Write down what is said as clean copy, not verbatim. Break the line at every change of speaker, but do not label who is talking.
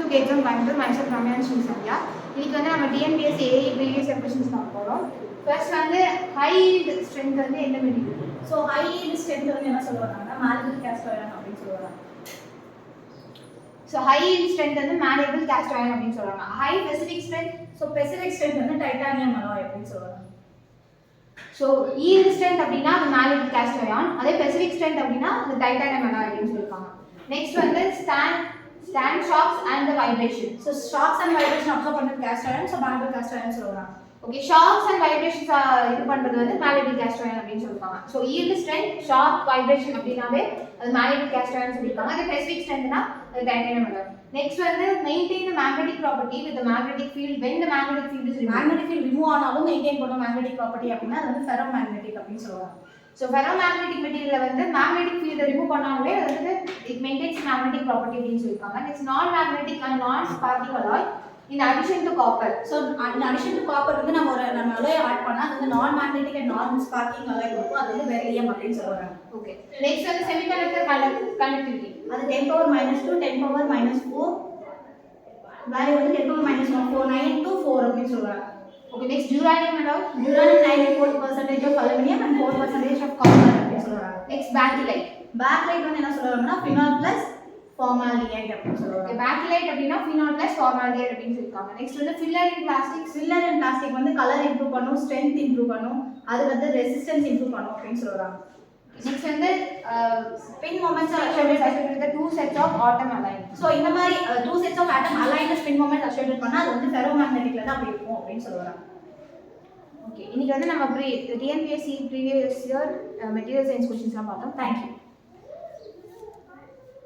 To exam Coimbatore. Myself Ramya Srisandhya. இன்னைக்கு வந்து நம்ம TNPSC AI previous year questions பார்க்க போகிறோம். ஃபர்ஸ்ட் வந்து ஹை ஈல்ட் ஸ்ட்ரென்த் வந்து என்ன material?
So high yield strength வந்து என்ன சொல்லுவாங்கன்னா மாலிபிள் கேஸ்ட் அயர்ன் அப்படின்னு சொல்லுவாங்க.
ஸோ ஹை ஈல்ட் ஸ்ட்ரென்த் வந்து மாலிபிள் கேஸ்ட் அயர்ன் அப்படின்னு சொல்லுவாங்க. High specific strength,
so specific strength வந்து டைட்டானியம் அலாய் அப்படின்னு சொல்லுவாங்க.
ஸோ ஈல்ட் ஸ்ட்ரென்த் அப்படின்னா அது மாலிபிள் கேஸ்ட் அயர்ன், அதே ஸ்பெசிஃபிக் ஸ்ட்ரென்த் அப்படின்னா அது டைட்டானியம் அலாய் அப்படின்னு சொல்லியிருக்காங்க. நெக்ஸ்ட் வந்து stand shocks and vibration.
So shocks and vibration observe பண்ணுறது cast iron, so malleable cast iron சொல்லுவாங்க.
ஓகே, ஷாக்ஸ் அண்ட் வைப்ரேஷன்ஸ் இது பண்ணுறது வந்து மாலிபிள் கேஸ்ட் அயர்ன் அப்படின்னு சொல்லியிருக்காங்க. So yield strength, shock, vibration அப்படின்னாவே அது மாலிபிள் கேஸ்ட் அயர்ன் சொல்லியிருக்காங்க. அதே ஸ்பெசிஃபிக் ஸ்ட்ரென்த்னா அது டைட்டானியம் அலாய். நெக்ஸ்ட் வந்து maintain the magnetic property with magnetic field when the magnetic field is removed.
Magnetic field remove ஆனாலும் maintain பண்ணும் மேக்னெட்டிக் ப்ராப்பர்ட்டி அப்படின்னா அது வந்து ஃபெரோ மேக்னெட்டிக் அப்படின்னு சொல்லுவாங்க.
ஸோ ஃபெரோ மேக்னெட்டிக் மெட்டீரியலில் வந்து மேக்னெட்டிக் ஃபீல்டை ரிமூவ் பண்ணாலே அது வந்து இட் மெயின்டைன்ஸ் மேக்னெட்டிக் ப்ராப்பர்ட்டி அப்படின்னு சொல்லியிருக்காங்க. நெக்ஸ்ட் நான் மேக்னெட்டிக் அண்ட் நான் sparking alloy in addition to copper.
So in addition to copper வந்து நம்ம அலாய் ஆட் பண்ணால் அது வந்து நான் மேக்னெட்டிக் அண்ட் நான் ஸ்பார்க்கிங் அலாய் கொடுக்கும். அது வந்து பெரிலியம் அப்படின்னு சொல்லுவாங்க.
ஓகே, நெக்ஸ்ட் வந்து செமிகண்டக்டர் கண்டக்டிவிட்டி.
அது 10⁻⁻2 10⁻⁻4 வேல்யூ வந்து 10⁻⁻4 9 to 4 அப்படின்னு சொல்லுவாங்க.
Okay, next duralumin alloy.
Duralumin 94% of aluminum and 4% of copper அப்படின்னு சொல்லுவாங்க.
நெக்ஸ்ட் பேக்கிலைட்.
பேக்லைட் வந்து என்ன சொல்லுவாங்கன்னா ஃபினால் ப்ளஸ் ஃபார்மால்டிஹைட் அப்படின்னு சொல்லுவாங்க.
ஓகே, பேக்கிலைட் அப்படின்னா ஃபினால் ப்ளஸ் ஃபார்மால்டிஹைட் அப்படின்னு சொல்லியிருக்காங்க. நெக்ஸ்ட் வந்து filler in plastic.
Filler and plastic வந்து கலர் இம்ப்ரூவ் பண்ணும், ஸ்ட்ரென்த் இம்ப்ரூவ் பண்ணும், அது வந்து ரெசிஸ்டன்ஸ் இம்ப்ரூவ் பண்ணும் அப்படின்னு சொல்றாங்க.
நெக்ஸ்ட் வந்து
spin moments are
associated with the two sets of atom aligned.
So இந்த மாதிரி 2 sets of atom aligned spin moment associate பண்ணா அது வந்து ஃபெரோ மேக்னெட்டிக்ல தான் அப்படி இருக்கும் அப்படின்னு சொல்றாங்க.
ஓகே, இன்னைக்கு வந்து நம்ம TNPSC previous year material science கொஸ்டின்ஸ்லாம் பார்த்தோம். தேங்க்யூ.